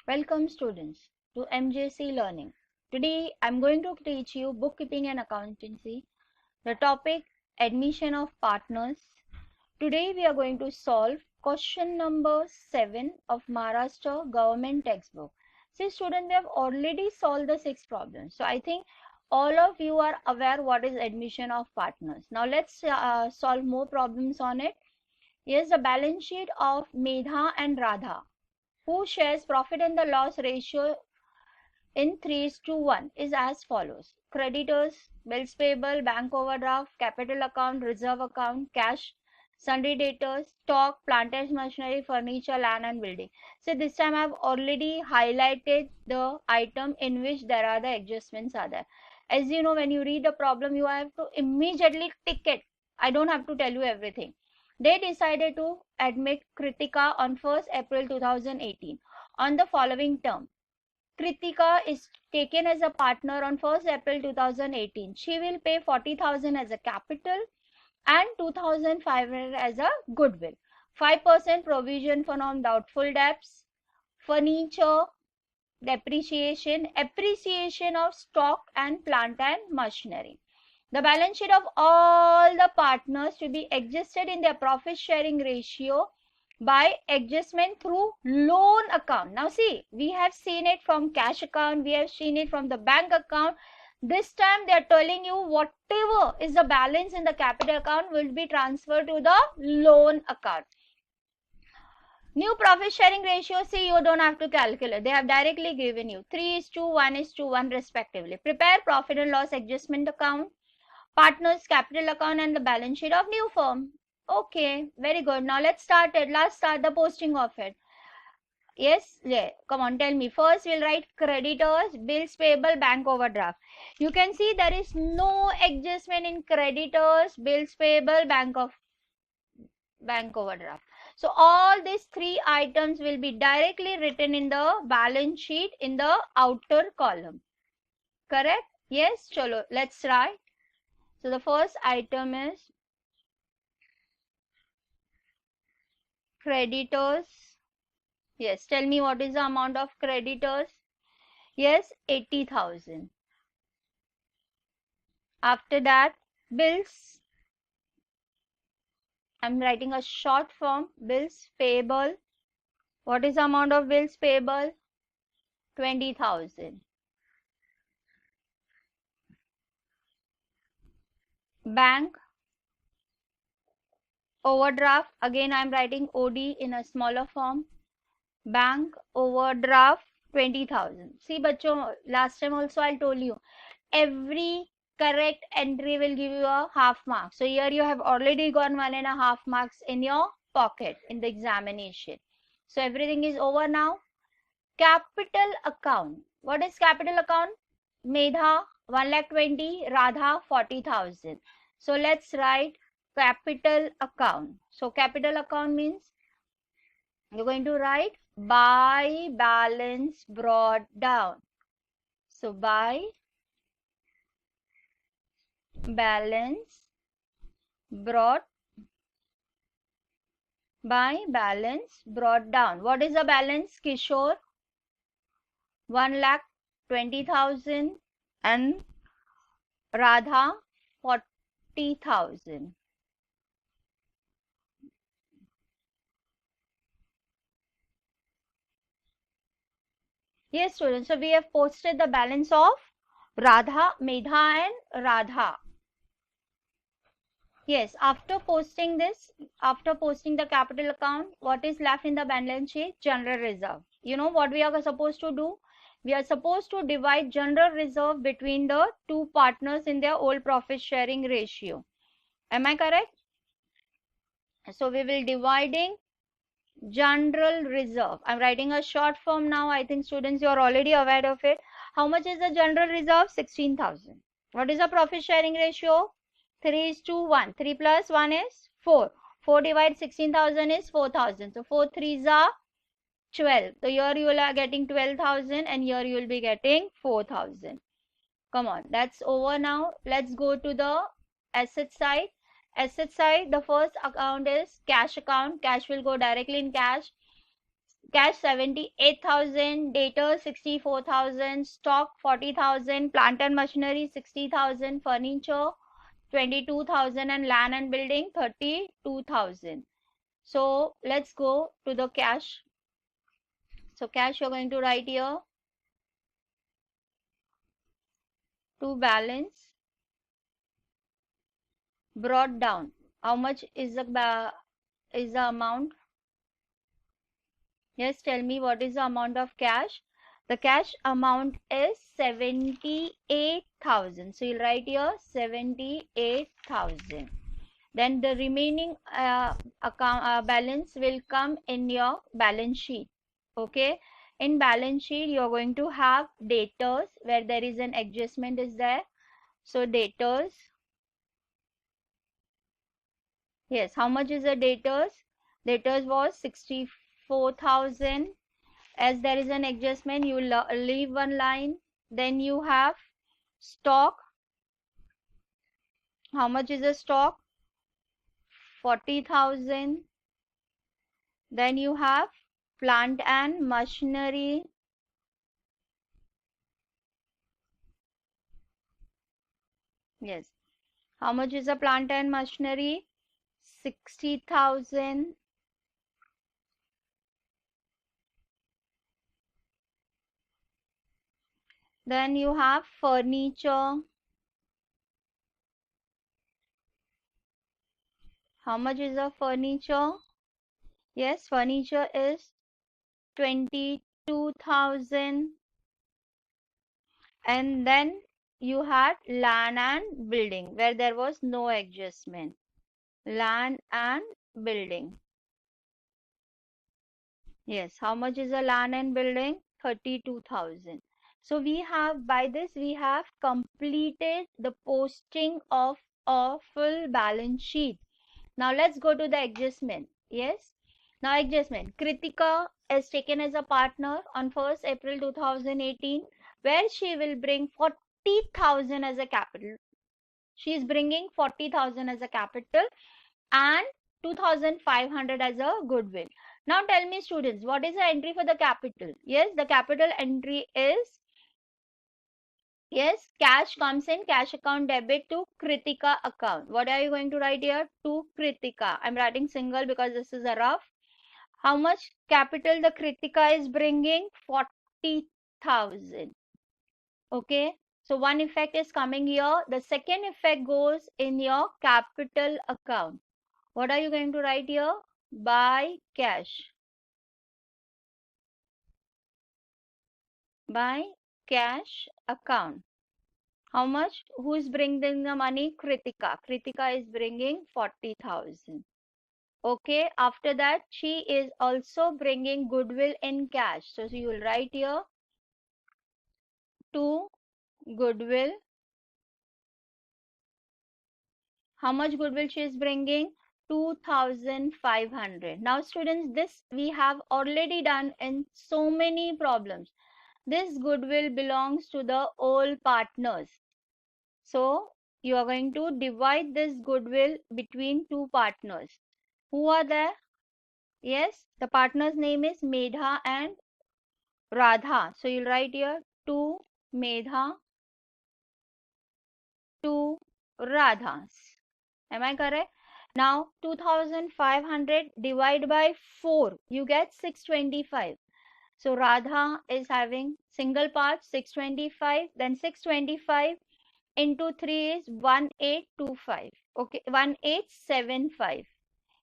Welcome students to MJC Learning. Today I'm going to teach you bookkeeping and accountancy. The topic admission of partners. Today we are going to solve question number 7 of Maharashtra government textbook. See students, we have already solved the 6 problems. So I think all of you are aware what is admission of partners. Now let's solve more problems on it. Here's the balance sheet of Medha and Radha, who shares profit and the loss ratio in 3:1 is as follows. Creditors, bills payable, bank overdraft, capital account, reserve account, cash, sundry debtors, stock, plant and machinery, furniture, land and building. So this time I have already highlighted the item in which there are the adjustments are there. As you know, when you read the problem, you have to immediately tick it. I don't have to tell you everything. They decided to admit Kritika on 1st April 2018 on the following term. Kritika is taken as a partner on 1st April 2018. She will pay 40,000 as a capital and 2,500 as a goodwill. 5% provision for non-doubtful debts, furniture, depreciation, appreciation of stock and plant and machinery. The balance sheet of all the partners to be adjusted in their profit sharing ratio by adjustment through loan account. Now see, we have seen it from cash account, we have seen it from the bank account. This time they are telling you whatever is the balance in the capital account will be transferred to the loan account. New profit sharing ratio, see, you don't have to calculate. They have directly given you 3:1:1 respectively. Prepare profit and loss adjustment account, partners capital account and the balance sheet of new firm. Okay, very good. Now let's start it. Let's start the posting of it. Yes, yeah. Come on, tell me. First, we'll write creditors, bills payable, bank overdraft. You can see there is no adjustment in creditors, bills payable, bank overdraft. So all these 3 items will be directly written in the balance sheet in the outer column. Correct? Yes, chalo. Let's write. So the first item is creditors. Yes, tell me what is the amount of creditors. Yes, 80,000. After that, bills. I'm writing a short form. Bills payable. What is the amount of bills payable? 20,000. Bank overdraft. Again, I'm writing OD in a smaller form. Bank overdraft 20,000. See, bachcho, last time also I told you, every correct entry will give you a half mark. So here you have already got 1.5 marks in your pocket in the examination. So everything is over now. Capital account. What is capital account? Medha 1,20,000, Radha 40,000. So let's write capital account. So capital account means you're going to write by balance brought down. So by balance brought down. What is the balance, Kishore? 1,20,000 and Radha 40,000. Yes, students. So we have posted the balance of Radha, Medha and Radha. Yes, after posting this, after posting the capital account, what is left in the balance sheet? General reserve. You know what we are supposed to do? We are supposed to divide general reserve between the 2 partners in their old profit sharing ratio. Am I correct? So we will dividing general reserve. I'm writing a short form now. I think students, you are already aware of it. How much is the general reserve? 16,000. What is the profit sharing ratio? 3:1. 3 plus 1 is 4. 4 divided 16,000 is 4,000. So 4 3s are 12. So here you are getting 12,000 and here you will be getting 4,000. Come on, that's over now. Let's go to the asset side. Asset side, the first account is cash account. Cash will go directly in cash. cash 78,000, debtors 64,000, stock 40,000, plant and machinery 60,000, furniture 22,000, and land and building 32,000. So let's go to the cash. So cash you're going to write here to balance brought down. How much is the amount? Yes, tell me what is the amount of cash. The cash amount is 78,000. So you'll write here 78,000. Then the remaining balance will come in your balance sheet. Okay. In balance sheet, you're going to have debtors where there is an adjustment is there. So debtors. Yes. How much is the debtors? Debtors was 64,000. As there is an adjustment, you will leave one line. Then you have stock. How much is the stock? 40,000. Then you have plant and machinery. Yes. How much is the plant and machinery? 60,000. Then you have furniture. How much is the furniture? Yes, furniture is 22,000. And then you had land and building where there was no adjustment. Land and building. Yes, how much is the land and building? 32,000. So we have, by this we have completed the posting of a full balance sheet. Now let's go to the adjustment. Yes. Now adjustment. Kritika is taken as a partner on 1st April 2018, where she will bring 40,000 as a capital. She is bringing 40,000 as a capital and 2,500 as a goodwill. Now tell me students, what is the entry for the capital? Yes, the capital entry is, yes, cash comes in, cash account debit to Kritika account. What are you going to write here? To Kritika. I'm writing single because this is a rough. How much capital the Kritika is bringing? 40,000. Okay. So one effect is coming here. The second effect goes in your capital account. What are you going to write here? By cash. By cash account. How much? Who is bringing the money? Kritika. Kritika is bringing 40,000. Okay. After that, she is also bringing goodwill in cash. So you will write here to goodwill. How much goodwill she is bringing? 2,500. Now students, this we have already done in so many problems. This goodwill belongs to the all partners. So you are going to divide this goodwill between two partners. Who are there? Yes, the partner's name is Medha and Radha. So you'll write here to Medha, to Radhas. Am I correct? Now 2,500 divided by 4, you get 625. So Radha is having single part 625, then 625 into 3 is 1825. Okay, 1875.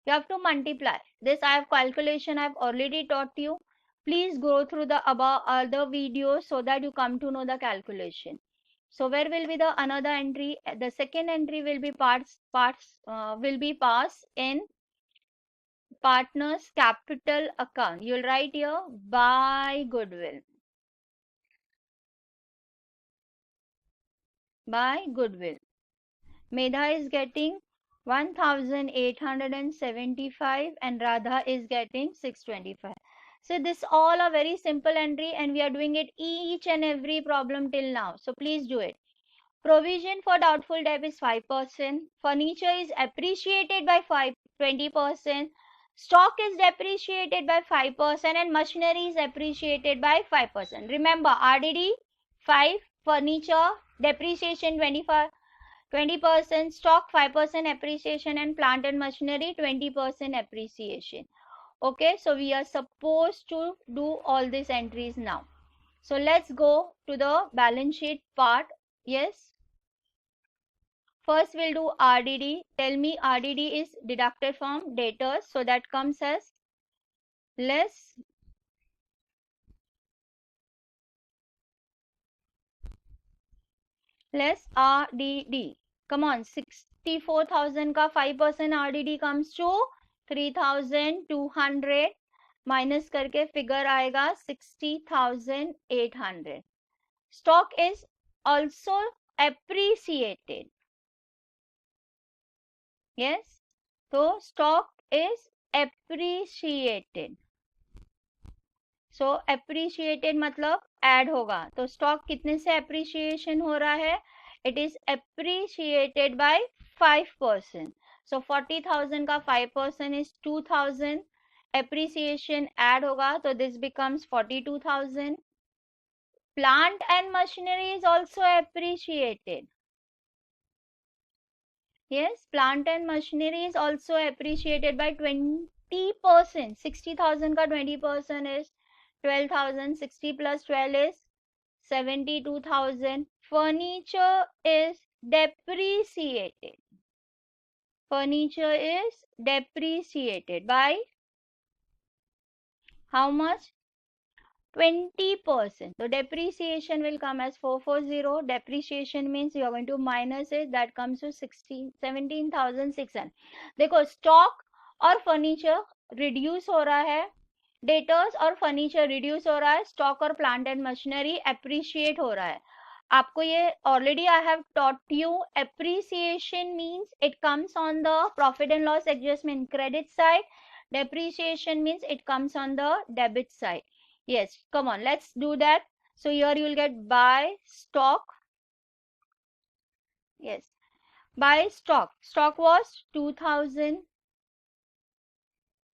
You have to multiply. This I have calculation I have already taught you. Please go through the above other videos so that you come to know the calculation. So where will be the another entry? The second entry will be will be passed in partner's capital account. You'll write here by goodwill. By goodwill. Medha is getting 1,875 and Radha is getting 625. So this all a very simple entry and we are doing it each and every problem till now. So please do it. Provision for doubtful debt is 5%. Furniture is appreciated by 20%. stock is depreciated by 5% and machinery is appreciated by 5%. Remember, RDD 5, furniture depreciation 20%, stock 5% appreciation, and plant and machinery 20% appreciation. Okay, so we are supposed to do all these entries now. So let's go to the balance sheet part. Yes, first we'll do RDD. Tell me, RDD is deducted from debtors, so that comes as less RDD. Come on, 64,000 का 5% RDD comes to 3,200, minus करके figure आएगा 60,800. Stock is also appreciated. Yes, so stock is appreciated. So appreciated मतलब add होगा, तो stock कितने से appreciation हो रहा है? It is appreciated by 5%. So 40,000 का 5% इज 2,000. एप्रिसिएशन ऐड होगा तो this becomes 42,000. Plant and machinery is also appreciated. Yes, plant and machinery is also appreciated by 20%. 60,000 का 20% is 12,000. 60 plus 12 is 72,000. Furniture is depreciated. Furniture is depreciated by how much? 20%. So depreciation will come as 440. Depreciation means you are going to minus it. That comes to 17,600. देखो, stock और furniture reduce हो रहा है, debtors और furniture reduce हो रहा है, stock और plant and machinery appreciate हो रहा है. आपको ये already I have taught you. Appreciation means it comes on the profit and loss adjustment credit side. Depreciation means it comes on the debit side. Yes, come on, let's do that. So here you will get buy stock. Yes, buy stock. Stock was 2,000.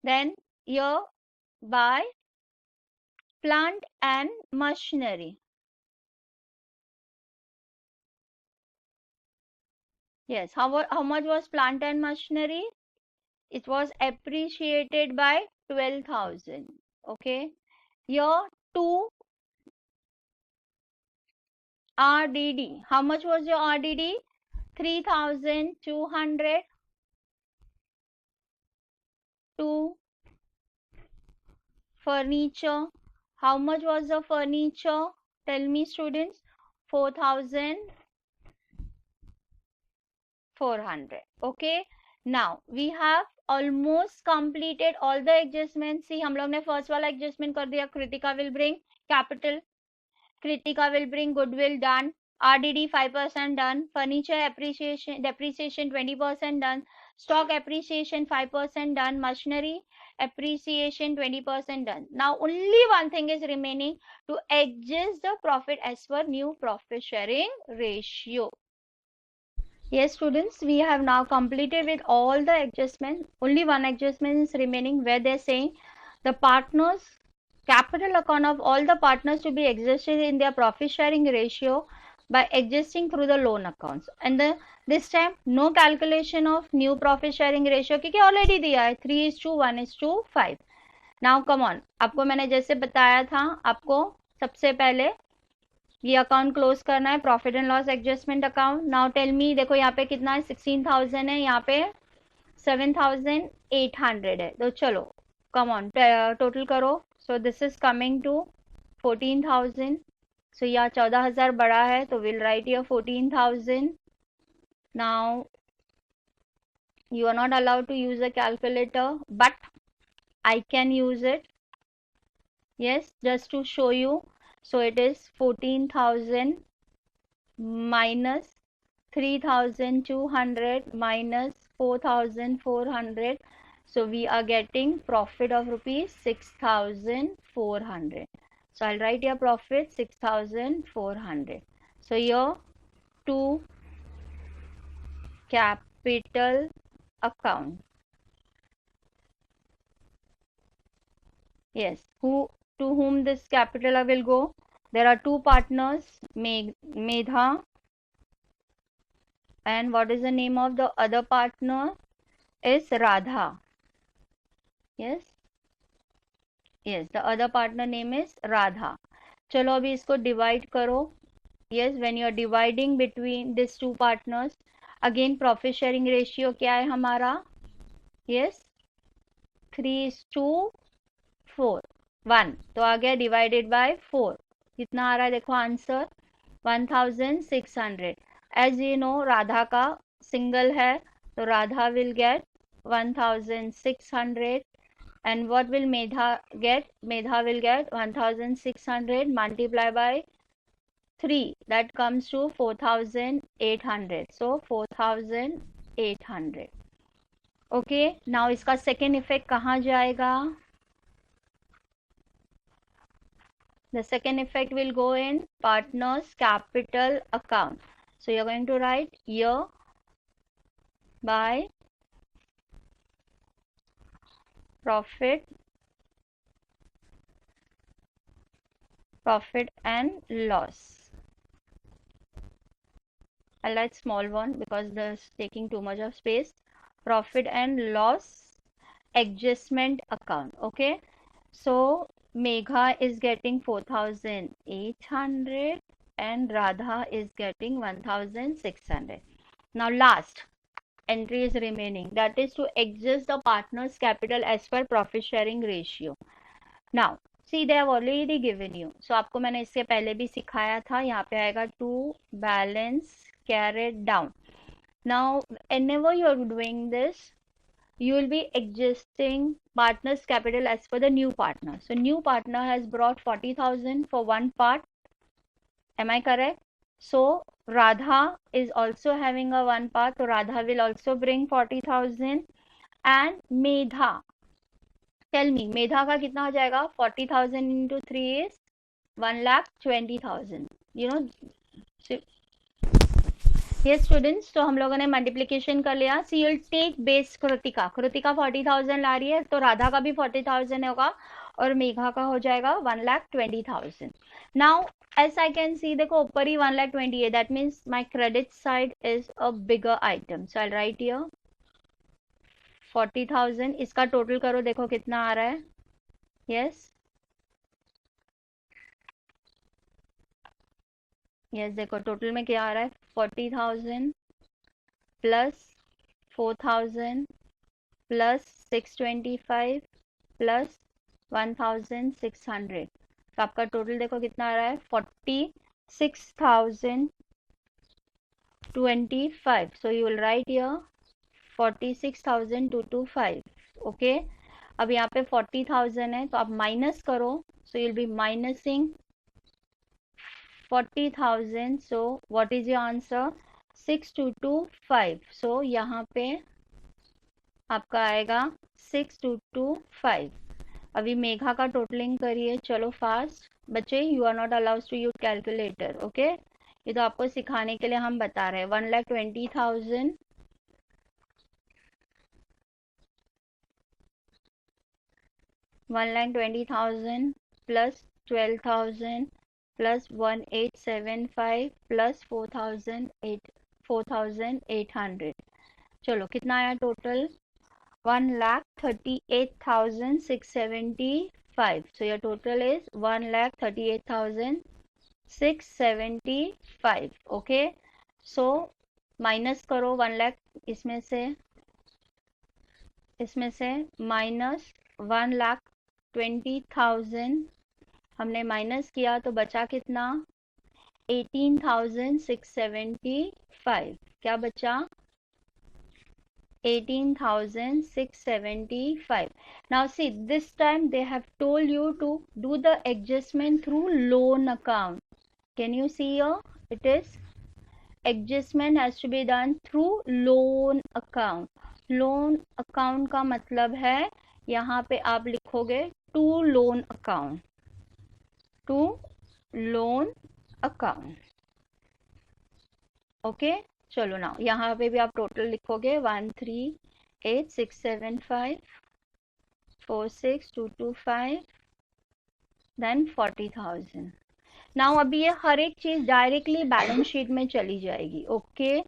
Then here buy plant and machinery. Yes, how much was plant and machinery? It was appreciated by 12,000. Okay, here 2 RDD. How much was your RDD? 3,200. 2 furniture. How much was the furniture? Tell me, students. 4,400. Okay, now we have almost completed all the adjustments. See, हम लोग ने first वाला adjustment कर दिया. Kritika will bring capital. Kritika will bring goodwill, done. RDD 5% done. Furniture appreciation depreciation 20% done. Stock appreciation 5% done. Machinery appreciation 20% done. Now only one thing is remaining, to adjust the profit as per new profit sharing ratio. Yes, students, we have now completed with all the adjustments. Only one adjustment is remaining, where they're saying the partners capital account of all the partners to be adjusted in their profit sharing ratio by adjusting through the loan accounts. And this time no calculation of new profit sharing ratio, क्योंकि already दिया है 3:1:5. Now come on, आपको मैंने जैसे बताया था, आपको सबसे पहले ये अकाउंट क्लोज करना है, profit and loss adjustment account. Now tell me, देखो यहाँ पे कितना है, 16,000 है, यहाँ पे 7,800 है. तो चलो कम ऑन टोटल करो. So this is coming to 14,000. So यहाँ 14,000 बड़ा है, तो will write here 14,000. Now you are not allowed to use a calculator, but I can use it. Yes, just to show you. So it is 14,000 minus 3,200 minus 4,400. So we are getting profit of rupees 6,400. So I'll write your profit 6,400. So here to capital account. Yes, who to whom this capital will go? There are two partners, Medha, and what is the name of the other partner? Is Radha. Yes, yes, the other partner name is Radha. चलो अभी इसको divide करो. Yes, when you are dividing between these two partners, again profit sharing ratio क्या है हमारा? Yes, 3:4 1 तो आ गया divided by 4. कितना आ रहा है देखो answer 1600. As you know Radha का सिंगल है तो Radha will get 1600. And what will Medha get? Medha will get 1600 multiplied by 3. That comes to 4800. So 4800. Okay. Now इसका second effect कहाँ जाएगा? The second effect will go in partner's capital account. So you're going to write year by profit and loss. I'll write small one because this is taking too much of space. Profit and loss adjustment account. Okay. So Megha is getting 4800 and Radha is getting 1600. Now last entry is remaining, that is to adjust the partner's capital as per profit sharing ratio. Now see they have already given you, so आपको मैंने इससे पहले भी सिखाया था. यहाँ पे आएगा to balance carried down. Now whenever you are doing this, you will be adjusting partner's capital as per the new partner. So new partner has brought 40,000 for one part. Am I correct? So Radha is also having a one part. So Radha will also bring 40,000. And Medha, tell me, Medha का कितना हो जाएगा? 40,000 into 3 is 1,20,000. You know, ये students तो हम लोगों ने multiplication कर लिया. See you'll take base Kritika. Kritika 40,000 ला रही है तो राधा का भी 40,000 होगा और मेघा का हो जाएगा 1,20,000. Now as I can see देखो ऊपर ही 1,20,000 है. that means my credit side is a bigger item. So I'll write here 40,000. इसका टोटल करो देखो कितना आ रहा है. yes यस देखो टोटल में क्या आ रहा है 40,000 प्लस 4,000 प्लस 625 प्लस 1,600. तो आपका टोटल देखो कितना आ रहा है 46,025. So you will write here 46,225. Okay. अब यहाँ पे 40,000 है तो आप माइनस करो. So you will be minusing 40,000. so what is your answer? 6225. so यहाँ पे आपका आएगा 6225. अभी मेघा का टोटलिंग करिए. चलो फास्ट बच्चे. You are not allowed to use calculator. Okay. ये तो आपको सिखाने के लिए हम बता रहे हैं. 1,20,000 1,20,000 प्लस 12,000 प्लस 1,875 प्लस 4,800. चलो कितना आया total 1,38,675. so your total is 1,38,675. okay. so minus करो 1 लाख इसमें से माइनस 1,20,000 हमने माइनस किया तो बचा कितना 18,675. क्या बचा 18,675. now see this time they have told you to do the adjustment through loan account. can you see here? it is adjustment has to be done through loan account. loan account का मतलब है यहाँ पे आप लिखोगे to loan account. to loan account. Okay. चलो ना यहाँ पे भी आप टोटल लिखोगे 138,675 46,225 देन 40,000। नाउ अभी ये हर एक चीज डायरेक्टली बैलेंस शीट में चली जाएगी। Okay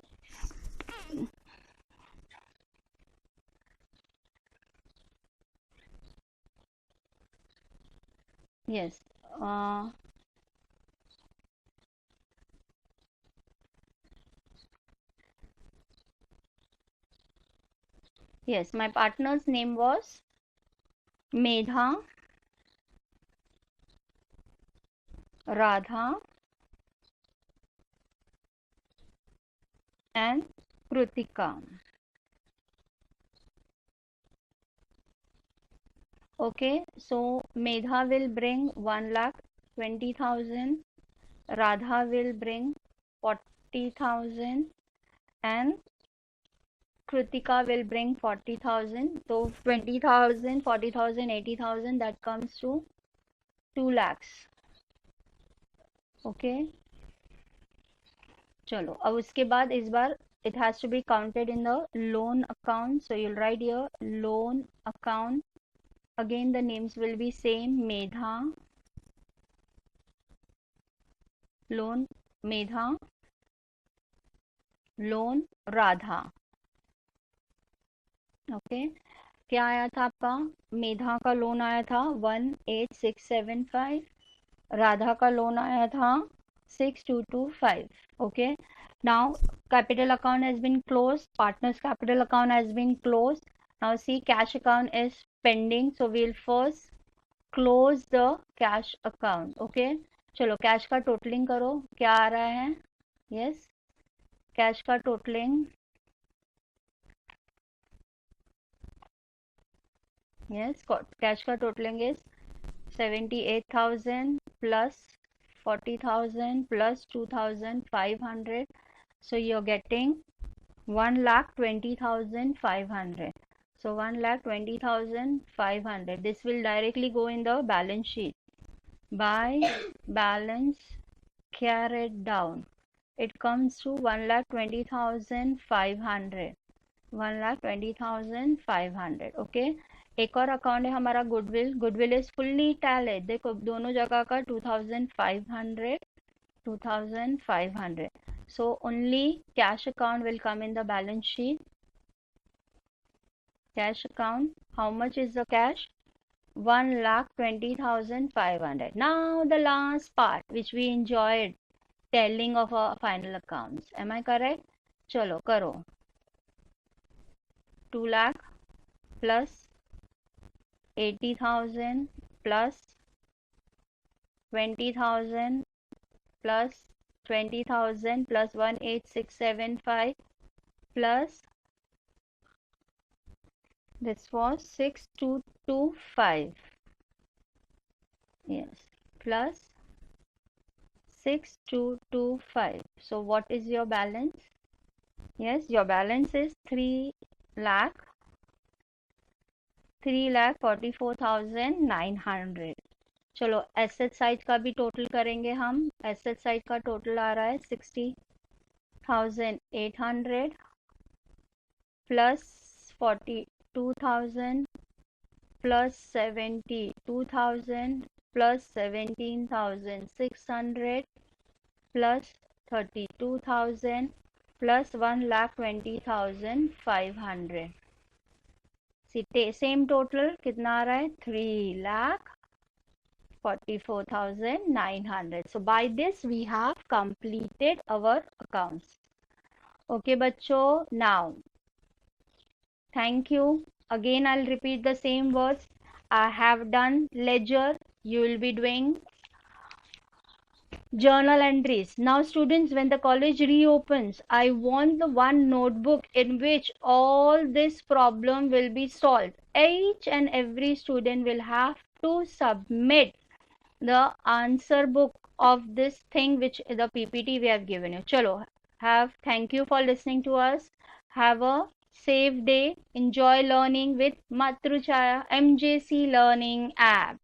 yes yes, my partner's name was Medha, Radha, and Krutika. Okay, so Medha will bring 1,20,000, Radha will bring 40,000, and Krutika will bring 40,000. So 20,000, 40,000, 80,000, that comes to 2 lakhs. Okay. चलो अब उसके बाद इस बार it has to be counted in the loan account. So you'll write here loan account. Again the names will be same. Medha, loan Medha, loan Radha. Okay. क्या आया था आपका? मेधा का लोन आया था 18675, राधा का लोन आया था 6225. Okay. Now capital account has been closed, partners capital account has been closed. Now see cash account is pending, so we'll first close the cash account. Okay, चलो कैश का टोटलिंग करो, क्या आ रहा है? यस, कैश का totalling, yes, cash का totalling is 78,000 plus 40,000 plus 2,500. So you're getting 1,20,500. So 1,20,500. This will directly go in the balance sheet. By balance carried down, it comes to 1,20,500. 1,20,500. Okay, एक और account है हमारा goodwill. Goodwill is fully tallied. देखो दोनों जगह का 2,500, 2,500. So only cash account will come in the balance sheet. Cash account, how much is the cash? 1,20,500. Now the last part which we enjoyed, telling of our final accounts. Am I correct? चलो करो. 2 lakh plus 80,000 plus 20,000 plus 20,000 plus 18675 plus this was 6225. Yes, plus 6225. So what is your balance? Yes, your balance is 3,44,900. चलो asset side का भी total करेंगे हम. Asset side का total आ रहा है 60,800 plus 42,000 plus 72,000 plus 17,600 plus 32,000 plus 1,20,500. Same total कितना आ रहा है? 3,44,900. So by this we have completed our accounts. Okay बच्चों, now thank you. Again I'll repeat the same words. I have done ledger. You will be doing journal entries. Now students, when the college reopens, I want the one notebook in which all this problem will be solved. Each and every student will have to submit the answer book of this thing which the PPT we have given you. Chalo, thank you for listening to us. Have a safe day. Enjoy learning with Matruchaya MJC Learning app.